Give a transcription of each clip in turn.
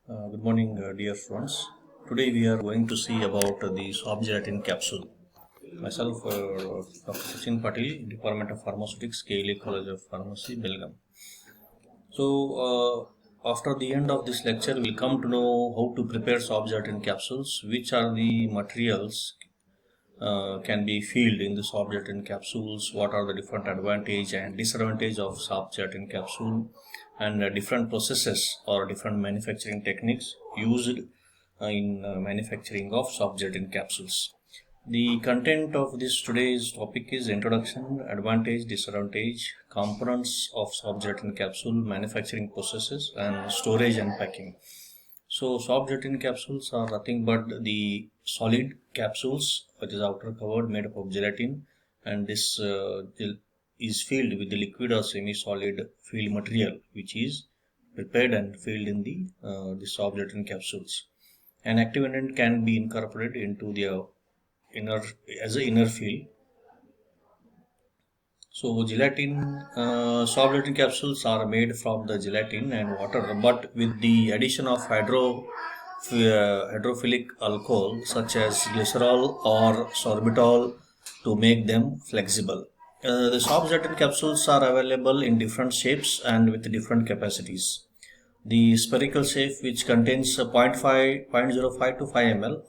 Good morning, dear friends. Today we are going to see about the soft gelatin capsule. Myself, Dr. Sachin Patil, Department of Pharmaceutics, KLA College of Pharmacy, Belgaum. After the end of this lecture, we'll come to know how to prepare soft gelatin capsules, which are the materials can be filled in the soft gelatin capsules, what are the different advantage and disadvantage of soft gelatin capsule, and different processes or different manufacturing techniques used in manufacturing of soft gelatin capsules. The content of this today's topic is introduction, advantage, disadvantage, components of soft gelatin capsule, manufacturing processes, and storage and packing. So soft gelatin capsules are nothing but the solid capsules, which is outer covered made up of gelatin, and this is filled with the liquid or semi-solid filled material, which is prepared and filled in the soft gelatin capsules. An active ingredient can be incorporated into the inner as an inner fill. So soft gelatin capsules are made from the gelatin and water, but with the addition of hydrophilic alcohol such as glycerol or sorbitol to make them flexible. The soft gelatin capsules are available in different shapes and with different capacities. The spherical shape, which contains 0.05 to 5 ml,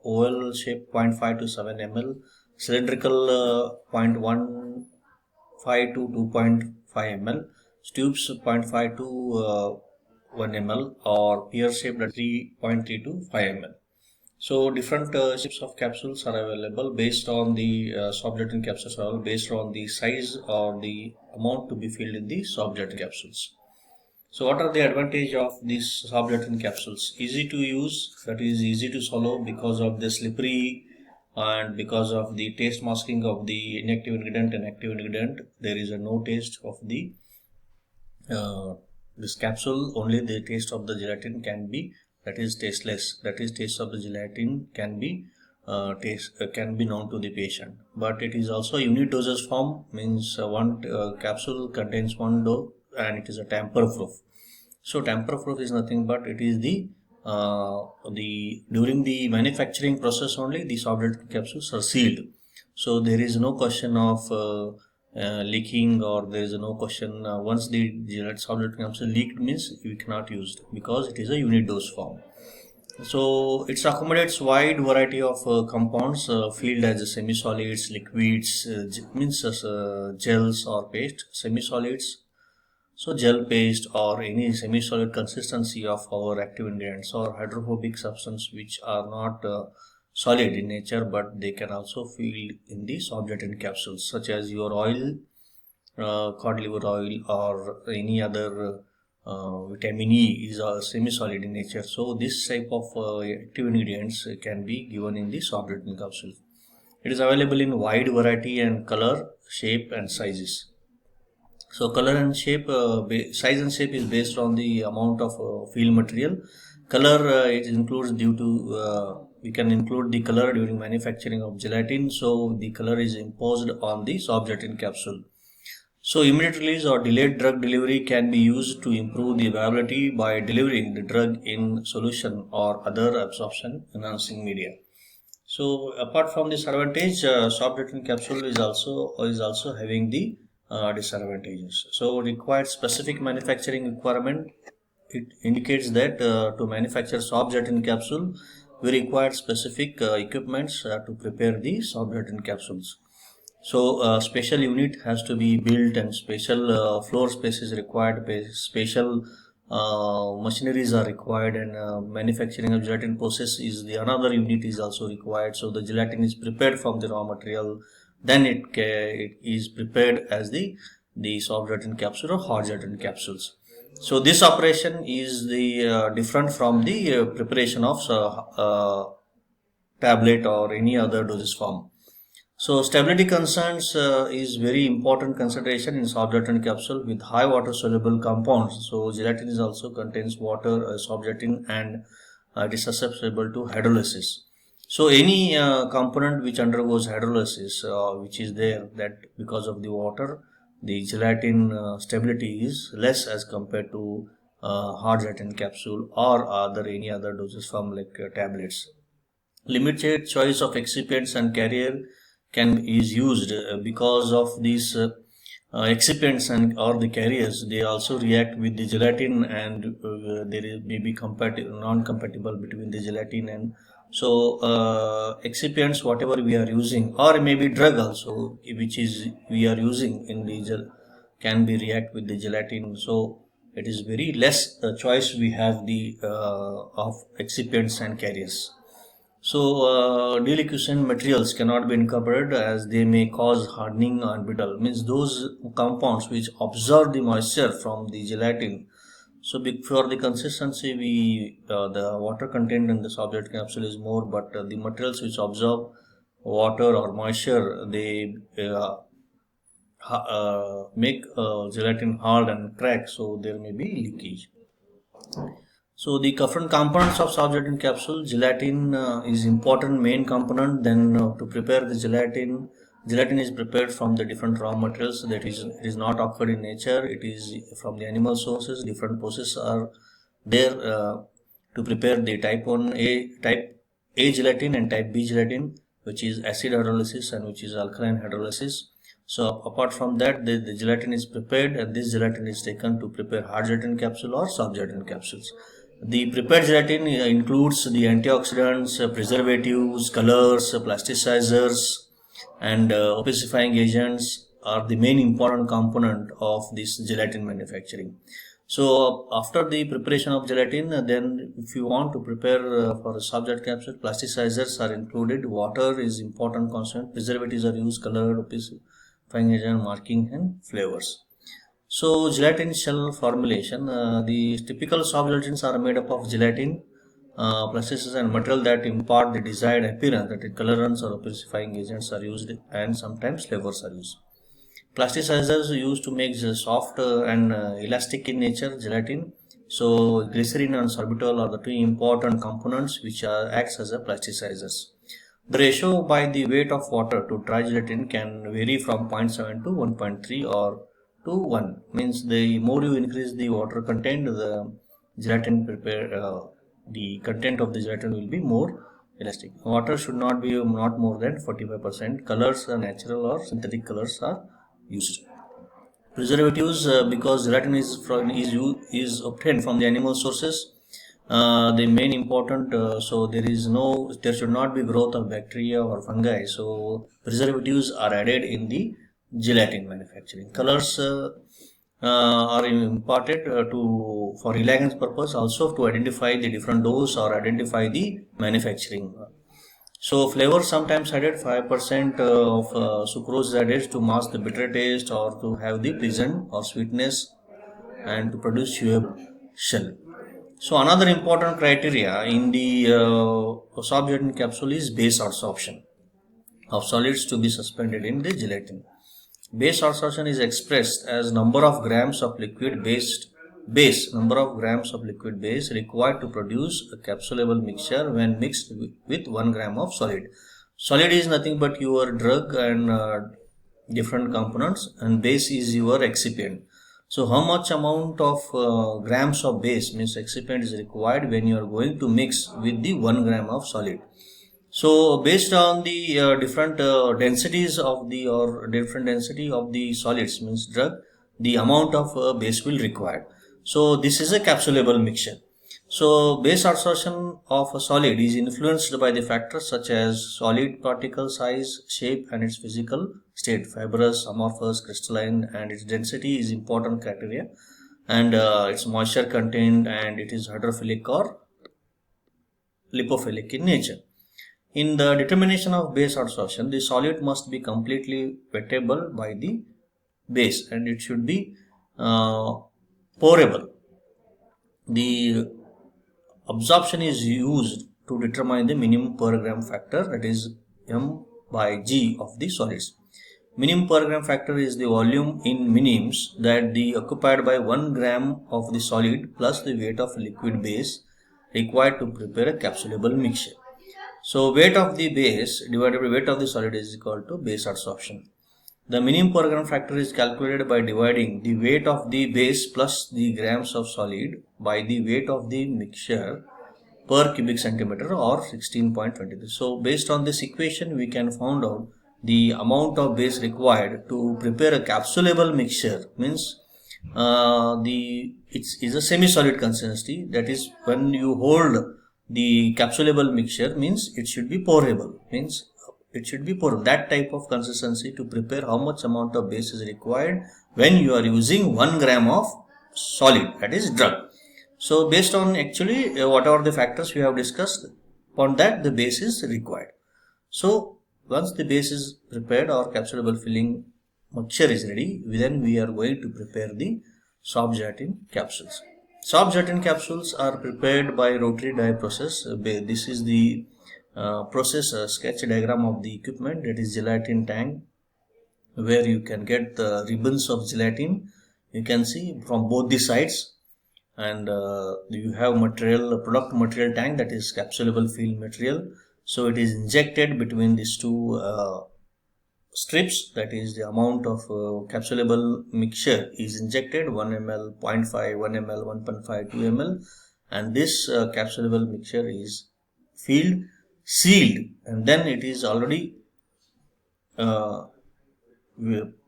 oval shape 0.5 to 7 ml, cylindrical 0.15 to 2.5 ml, tubes 0.5 to 1 ml, or pear shaped 3.3 to 5 ml. So different shapes of capsules are available based on the soft gelatin capsules are based on the size or the amount to be filled in the soft gelatin capsules. So what are the advantage of these soft gelatin capsules? Easy to use, that is easy to swallow because of the slippery and because of the taste masking of the inactive ingredient and active ingredient. There is a no taste of the this capsule. Only the taste of the gelatin can be, that is tasteless. That is taste of the gelatin can be can be known to the patient. But it is also unit dosage form, means one capsule contains one dose and it is a tamper proof. So tamper proof is nothing but it is the during the manufacturing process only the soft gelatin capsules are sealed. So there is no question of leaking, or there is no question once the soft gelatin capsule leaked means we cannot use it because it is a unit dose form. So it accommodates wide variety of compounds filled as semi-solids, liquids, gels or paste, semi-solids. So gel paste or any semi-solid consistency of our active ingredients or hydrophobic substance which are not solid in nature, but they can also filled in the soft gelatin capsules, such as your oil, cod liver oil, or any other vitamin E is semi-solid in nature. So this type of active ingredients can be given in the soft gelatin capsule. It is available in wide variety and color, shape and sizes. So color and shape, size and shape is based on the amount of fill material. Color it includes due to we can include the color during manufacturing of gelatin. So the color is imposed on the soft gelatin capsule. So immediate release or delayed drug delivery can be used to improve the viability by delivering the drug in solution or other absorption enhancing media. So apart from this advantage, soft gelatin capsule is also having the disadvantages. So required specific manufacturing requirement. It indicates that to manufacture soft gelatin capsule, we require specific equipments to prepare the soft gelatin capsules. So special unit has to be built and special floor space is required, special machineries are required, and manufacturing of gelatin process is the another unit is also required. So the gelatin is prepared from the raw material, then it is prepared as the soft gelatin capsule or hard gelatin capsules. So this operation is the different from the preparation of tablet or any other dosage form. So stability concerns is very important consideration in soft gelatin capsule with high water soluble compounds. So gelatin is also contains water, soft gelatin, and it is susceptible to hydrolysis. So any component which undergoes hydrolysis, which is there, that because of the water, the gelatin stability is less as compared to hard gelatin capsule or any other doses form like tablets. Limited choice of excipients and carrier is used because of these excipients and or the carriers. They also react with the gelatin, and there is maybe non-compatible between the gelatin and so excipients whatever we are using, or maybe drug also which is we are using in the gel can be react with the gelatin. So it is very less choice we have the of excipients and carriers. So deliquescent materials cannot be incorporated as they may cause hardening and brittle. Means those compounds which absorb the moisture from the gelatin. So for the consistency, the water content in the soft gelatin capsule is more, but the materials which absorb water or moisture, they make gelatin hard and crack. So there may be leakage. So the different components of soft gelatin capsule, gelatin is important main component. Then to prepare the gelatin is prepared from the different raw materials. That is, it is not occurred in nature. It is from the animal sources. Different processes are there to prepare the type A gelatin and type B gelatin, which is acid hydrolysis and which is alkaline hydrolysis. So apart from that, the gelatin is prepared, and this gelatin is taken to prepare hard gelatin capsule or soft gelatin capsules. The prepared gelatin includes the antioxidants, preservatives, colors, plasticizers, and opacifying agents are the main important component of this gelatin manufacturing. So after the preparation of gelatin, then if you want to prepare for a soft gelatin capsule, plasticizers are included, water is important constant, preservatives are used, color, opacifying agent, marking, and flavors. So gelatin shell formulation, the typical soft gelatins are made up of gelatin, plasticizers and material that impart the desired appearance, that is colorants or opacifying agents are used, and sometimes flavors are used. Plasticizers are used to make the soft and elastic in nature gelatin. So glycerin and sorbitol are the two important components which acts as a plasticizers. The ratio by the weight of water to dry gelatin can vary from 0.7 to 1.3 or to 1. Means the more you increase the water content, the gelatin the content of the gelatin will be more elastic. Water should not be not more than 45%. Colors, natural or synthetic colors are used. Preservatives, because gelatin is obtained from the animal sources, the main important, so there should not be growth of bacteria or fungi. So preservatives are added in the gelatin manufacturing. Colors are imparted for elegance purpose, also to identify the different dose or identify the manufacturing. So flavors sometimes added, 5% of sucrose is added to mask the bitter taste or to have the pleasant or sweetness and to produce chewable shell. So another important criteria in the soft gelatin capsule is base adsorption of solids to be suspended in the gelatin. Base adsorption is expressed as number of grams of liquid base required to produce a capsulable mixture when mixed with 1 gram of solid. Solid is nothing but your drug and different components, and base is your excipient. So how much amount of grams of base means excipient is required when you are going to mix with the 1 gram of solid. So based on the different densities of the different density of the solids means drug, the amount of base will required. So this is a capsulable mixture. So base adsorption of a solid is influenced by the factors such as solid particle size, shape, and its physical state, fibrous, amorphous, crystalline, and its density is important criteria, and its moisture content, and it is hydrophilic or lipophilic in nature. In the determination of base adsorption, the solid must be completely wettable by the base, and it should be pourable. The absorption is used to determine the minimum per gram factor, that is m by g of the solids. Minimum per gram factor is the volume in minims that the occupied by 1 gram of the solid plus the weight of liquid base required to prepare a capsulable mixture. So weight of the base divided by weight of the solid is equal to base adsorption. The minimum per gram factor is calculated by dividing the weight of the base plus the grams of solid by the weight of the mixture per cubic centimeter or 16.23. So based on this equation we can find out the amount of base required to prepare a capsulable mixture. Means it's a semi-solid consistency, that is when you hold the capsulable mixture means it should be pourable, means it should be pourable. That type of consistency to prepare how much amount of base is required when you are using 1 gram of solid, that is drug. So based on actually whatever the factors we have discussed, upon that the base is required. So once the base is prepared or capsulable filling mixture is ready, then we are going to prepare the soft gelatin capsules. Soft gelatin capsules are prepared by rotary die process. This is the process sketch diagram of the equipment, that is gelatin tank, where you can get the ribbons of gelatin, you can see from both the sides, and you have product material tank, that is capsulable fill material. So it is injected between these two strips, that is the amount of capsulable mixture is injected 1 ml, 0.5, 1 ml, 1.5, 2 ml, and this capsulable mixture is filled, sealed, and then it is already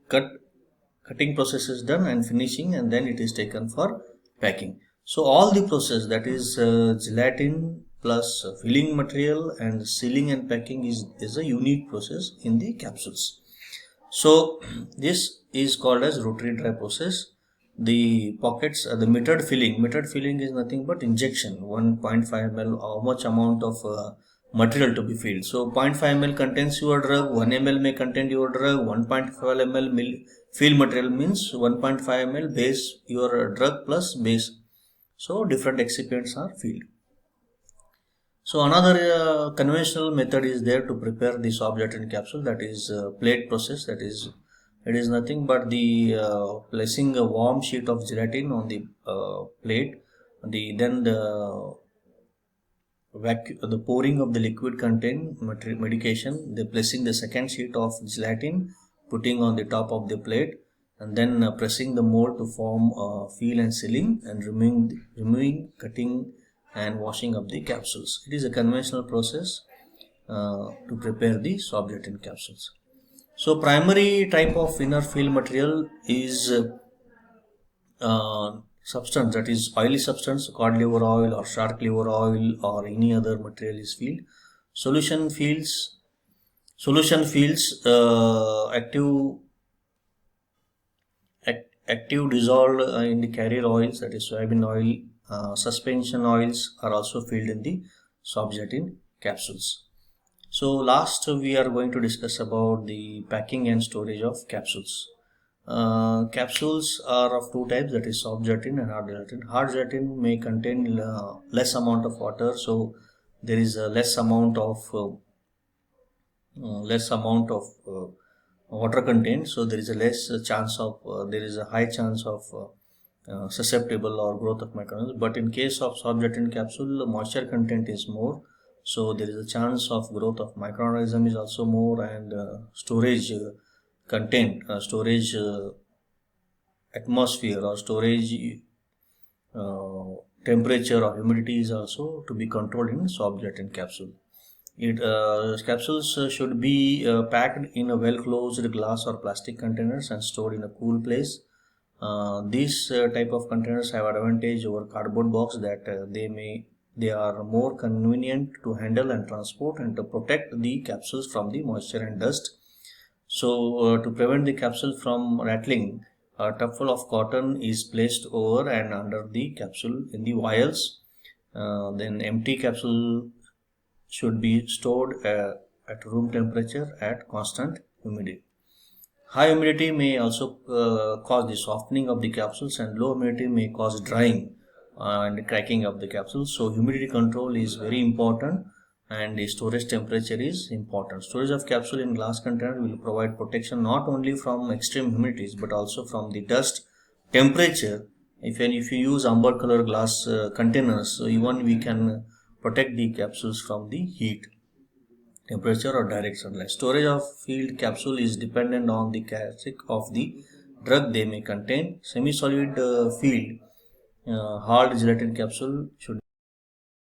cutting process is done and finishing, and then it is taken for packing. So all the process, that is gelatin plus filling material and sealing and packing is a unique process in the capsules. So this is called as rotary dry process. The pockets, the metered filling is nothing but injection 1.5 ml, how much amount of material to be filled. So 0.5 ml contains your drug, 1 ml may contain your drug, 1.5 ml fill material means 1.5 ml base your drug plus base. So different excipients are filled. So another conventional method is there to prepare the soft gelatin capsule, that is plate process. That is, it is nothing but the placing a warm sheet of gelatin on the plate, then the pouring of the liquid contain medication, the placing the second sheet of gelatin, putting on the top of the plate, and then pressing the mold to form seal and sealing, and removing, cutting and washing up the capsules. It is a conventional process to prepare the soft gelatin capsules. So primary type of inner fill material is substance, that is oily substance, cod liver oil or shark liver oil or any other material is filled. Solution fills active dissolved in the carrier oils, that is soybean oil. Suspension oils are also filled in the soft gelatin capsules. So last we are going to discuss about the packing and storage of capsules. Capsules are of two types, that is soft gelatin and hard gelatin. Hard gelatin may contain less amount of water, so there is a less amount of water contained, so there is a less chance of there is a high chance of susceptible or growth of microorganisms. But in case of soft gelatin capsule, moisture content is more, so there is a chance of growth of microorganism is also more, and storage content, storage atmosphere or storage temperature or humidity is also to be controlled in soft gelatin capsule. Capsules should be packed in a well closed glass or plastic containers and stored in a cool place. These type of containers have advantage over cardboard box, that they are more convenient to handle and transport, and to protect the capsules from the moisture and dust. So to prevent the capsule from rattling, a towel of cotton is placed over and under the capsule in the vials. Then empty capsule should be stored at room temperature at constant humidity. High humidity may also cause the softening of the capsules, and low humidity may cause drying and cracking of the capsules. So humidity control is very important, and the storage temperature is important. Storage of capsule in glass container will provide protection not only from extreme humidities but also from the dust, temperature. If you use amber color glass containers, so even we can protect the capsules from the heat, temperature or direct sunlight. Storage of filled capsule is dependent on the characteristic of the drug they may contain. Semi-solid filled hard gelatin capsule should